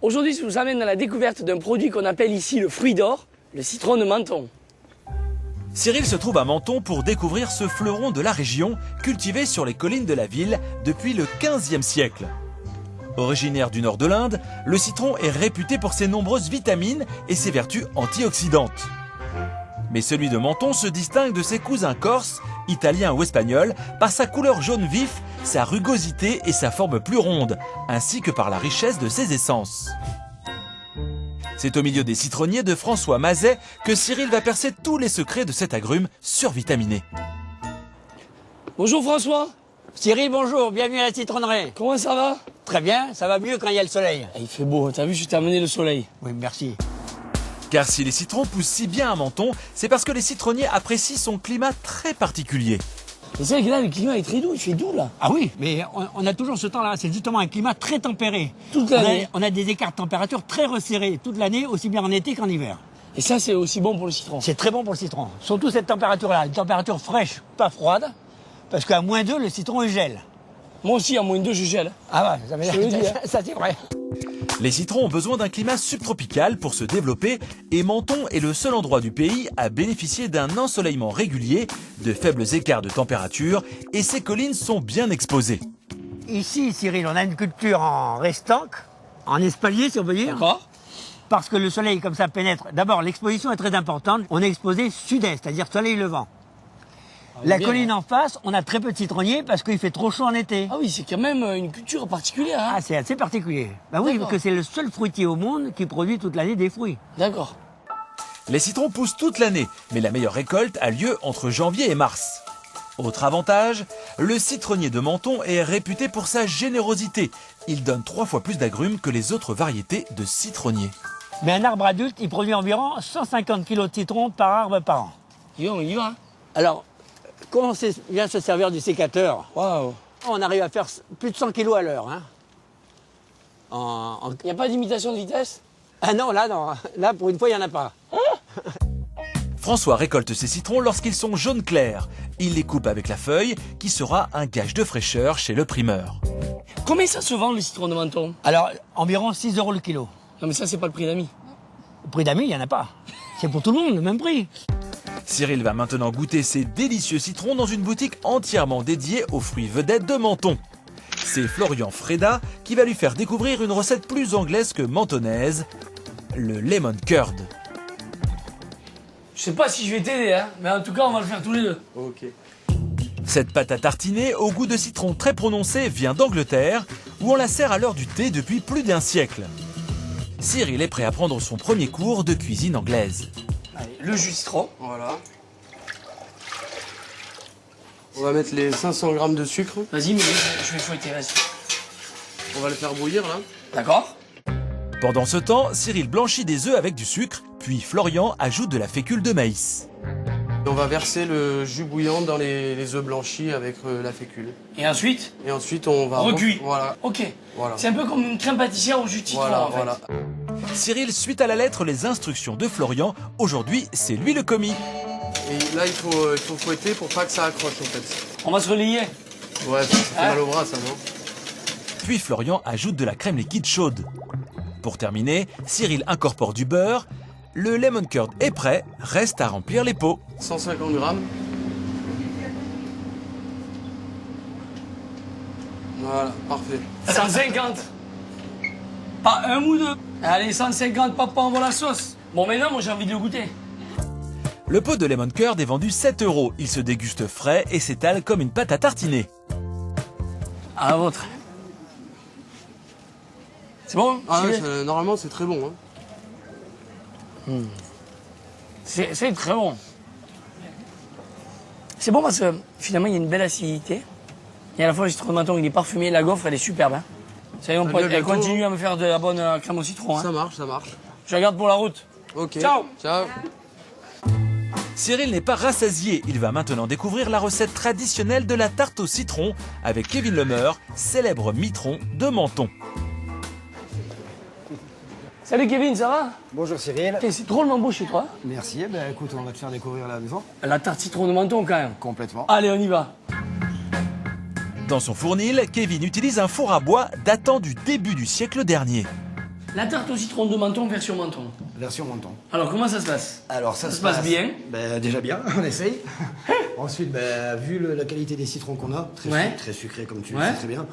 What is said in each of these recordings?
Aujourd'hui, je vous amène à la découverte d'un produit qu'on appelle ici le fruit d'or, le citron de Menton. Cyril se trouve à Menton pour découvrir ce fleuron de la région, cultivé sur les collines de la ville depuis le XVe siècle. Originaire du nord de l'Inde, le citron est réputé pour ses nombreuses vitamines et ses vertus antioxydantes. Mais celui de Menton se distingue de ses cousins corses, italiens ou espagnols par sa couleur jaune vif, sa rugosité et sa forme plus ronde, ainsi que par la richesse de ses essences. C'est au milieu des citronniers de François Mazet que Cyril va percer tous les secrets de cet agrume survitaminé. Bonjour François. Cyril, bonjour, bienvenue à la citronnerie. Comment ça va? Très bien, ça va mieux quand il y a le soleil. Il fait beau, t'as vu, je t'ai amené le soleil. Oui, merci. Car si les citrons poussent si bien à Menton, c'est parce que les citronniers apprécient son climat très particulier. Et c'est vrai que là, le climat est très doux, il fait doux là. Ah oui, mais on a toujours ce temps-là, c'est justement un climat très tempéré. Toute l'année. On a des écarts de température très resserrés toute l'année, aussi bien en été qu'en hiver. Et ça, c'est aussi bon pour le citron. C'est très bon pour le citron. Surtout cette température-là, une température fraîche, pas froide, parce qu'à -2, le citron il gèle. Moi aussi, à -2, je gèle. Ah ouais, Je te le dis, hein. ça c'est vrai. Les citrons ont besoin d'un climat subtropical pour se développer et Menton est le seul endroit du pays à bénéficier d'un ensoleillement régulier, de faibles écarts de température et ses collines sont bien exposées. Ici, Cyril, on a une culture en restanque, en espalier si on veut dire. D'accord. Parce que le soleil comme ça pénètre. D'abord, l'exposition est très importante. On est exposé sud-est, c'est-à-dire soleil levant. La colline en face, on a très peu de citronniers parce qu'il fait trop chaud en été. Ah oui, c'est quand même une culture particulière. Hein. Ah, c'est assez particulier. Bah oui, parce que c'est le seul fruitier au monde qui produit toute l'année des fruits. D'accord. Les citrons poussent toute l'année, mais la meilleure récolte a lieu entre janvier et mars. Autre avantage, le citronnier de Menton est réputé pour sa générosité. Il donne 3 fois plus d'agrumes que les autres variétés de citronniers. Mais un arbre adulte, il produit environ 150 kg de citron par arbre par an. On y va. Alors, quand on vient se servir du sécateur, Waouh. on arrive à faire plus de 100 kg à l'heure. Hein. Il n'y a pas d'imitation de vitesse? Ah non, là, pour une fois, il n'y en a pas. François récolte ses citrons lorsqu'ils sont jaune clair. Il les coupe avec la feuille, qui sera un gage de fraîcheur chez le primeur. Combien ça se vend le citron de Menton? Alors, environ 6 € le kilo. Non mais ça, c'est pas le prix d'ami. Le prix d'amis, il n'y en a pas. C'est pour tout le monde, le même prix. Cyril va maintenant goûter ces délicieux citrons dans une boutique entièrement dédiée aux fruits vedettes de Menton. C'est Florian Freda qui va lui faire découvrir une recette plus anglaise que mentonnaise, le lemon curd. Je sais pas si je vais t'aider, hein, mais en tout cas, on va le faire tous les deux. Ok. Cette pâte à tartiner, au goût de citron très prononcé, vient d'Angleterre, où on la sert à l'heure du thé depuis plus d'1 siècle. Cyril est prêt à prendre son premier cours de cuisine anglaise. Allez, le jus de citron. Voilà. On va mettre les 500 g de sucre. Vas-y, mais je vais fouetter, vas-y. On va le faire bouillir là. D'accord. Pendant ce temps, Cyril blanchit des œufs avec du sucre, puis Florian ajoute de la fécule de maïs. Et on va verser le jus bouillant dans les œufs blanchis avec la fécule. Et ensuite, Et ensuite on va... recuit. Voilà. Ok. Voilà. C'est un peu comme une crème pâtissière au jus de citron, Voilà, en fait. voilà. Cyril suit à la lettre les instructions de Florian. Aujourd'hui, c'est lui le commis. Et là il faut fouetter pour pas que ça accroche en fait. On va se relayer. Ouais, ça fait mal au bras ça, non? Puis Florian ajoute de la crème liquide chaude. Pour terminer, Cyril incorpore du beurre. Le lemon curd est prêt, reste à remplir les pots. 150 g. Voilà, parfait. 150. Pas un ou deux. Allez, 150, papa, envoie la sauce. Bon, maintenant, moi, j'ai envie de le goûter. Le pot de lemon curd est vendu 7 €. Il se déguste frais et s'étale comme une pâte à tartiner. À la vôtre. C'est bon? Ah ouais, normalement c'est très bon. Hein. C'est très bon. C'est bon parce que finalement il y a une belle acidité. Et à la fois le citron de Menton il est parfumé, la gaufre elle est superbe. Hein. Ça y est, elle continue à me faire de la bonne crème au citron. Hein. Ça marche, ça marche. Je la garde pour la route. Ok. Ciao. Ciao. Cyril n'est pas rassasié. Il va maintenant découvrir la recette traditionnelle de la tarte au citron avec Kevin Lemeur, célèbre mitron de Menton. Salut Kevin, ça va? Bonjour Cyril. C'est drôlement beau chez toi. Merci. Eh ben, écoute, on va te faire découvrir la maison. La tarte citron de Menton quand même. Complètement. Allez, on y va. Dans son fournil, Kevin utilise un four à bois datant du début du siècle dernier. La tarte au citron de Menton, version Menton. Version menton. Alors, comment ça se passe? Alors ça se passe bien. Déjà bien, on essaye. Ensuite, vu la qualité des citrons qu'on a, très sucré comme tu le sais très bien,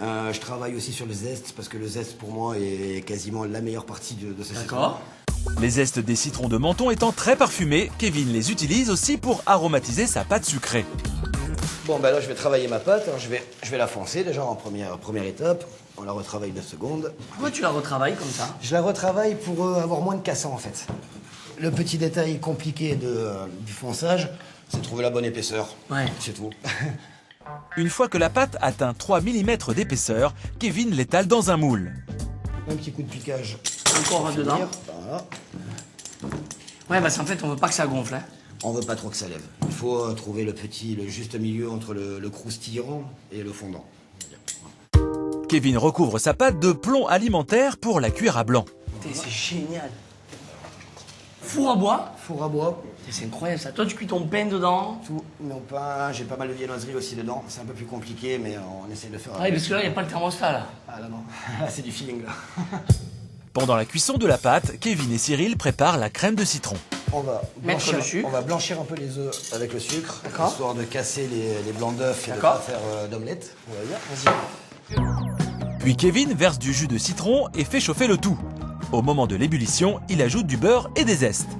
je travaille aussi sur le zeste, parce que le zeste pour moi est quasiment la meilleure partie de ce citron. D'accord. Les zestes des citrons de Menton étant très parfumés, Kevin les utilise aussi pour aromatiser sa pâte sucrée. Bon, là, je vais travailler ma pâte. Alors, je vais la foncer déjà en première étape. On la retravaille 2 secondes. Pourquoi tu la retravailles comme ça? Je la retravaille pour avoir moins de cassants, en fait. Le petit détail compliqué du fonçage, c'est de trouver la bonne épaisseur. Ouais. C'est tout. Une fois que la pâte atteint 3 mm d'épaisseur, Kevin l'étale dans un moule. Un petit coup de piquage. Encore dedans. Voilà. Ouais, parce qu'en fait, on veut pas que ça gonfle. Hein. On veut pas trop que ça lève. Il faut trouver le juste milieu entre le croustillant et le fondant. Kevin recouvre sa pâte de plomb alimentaire pour la cuire à blanc. C'est génial. Four à bois. Four à bois. C'est incroyable ça. Toi, tu cuis ton pain dedans. Tout. Non pas. J'ai pas mal de viennoiserie aussi dedans. C'est un peu plus compliqué, mais on essaie de le faire. Ah oui, parce que là, il n'y a pas le thermostat là. Ah là non. C'est du feeling là. Pendant la cuisson de la pâte, Kevin et Cyril préparent la crème de citron. On va Mettre le sucre. On va blanchir un peu les œufs avec le sucre, D'accord. histoire de casser les blancs d'œufs et de D'accord. pas faire d'omelette. On va dire. Vas-y. Puis Kevin verse du jus de citron et fait chauffer le tout. Au moment de l'ébullition, il ajoute du beurre et des zestes.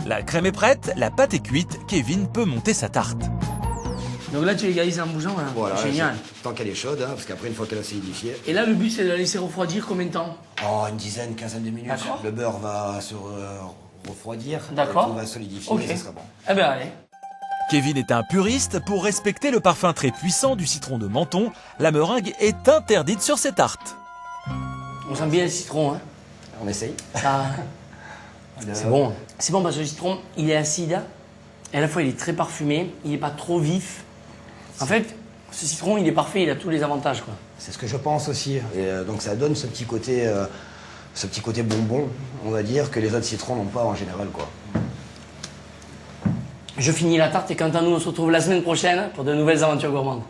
La crème est prête, la pâte est cuite, Kevin peut monter sa tarte. Donc là, tu l'égalises en bougeant. Là. Voilà. Génial. Tant qu'elle est chaude, parce qu'après une fois qu'elle a solidifié, Et là, le but, c'est de la laisser refroidir combien de temps? une dizaine, quinzaine de minutes. D'accord. Le beurre va se refroidir. D'accord. Tout va solidifier. Ok. Et ça sera bon. Eh ben, allez. Kevin est un puriste. Pour respecter le parfum très puissant du citron de Menton, la meringue est interdite sur ses tartes. On sent bien le citron. Hein. On essaye. Ça... C'est bon. C'est bon parce que le citron, il est acide. Et à la fois, il est très parfumé. Il n'est pas trop vif. En fait, ce citron, il est parfait. Il a tous les avantages, quoi. C'est ce que je pense aussi. Et donc ça donne ce petit côté bonbon, on va dire, que les autres citrons n'ont pas en général, quoi. Je finis la tarte et quant à nous, on se retrouve la semaine prochaine pour de nouvelles aventures gourmandes.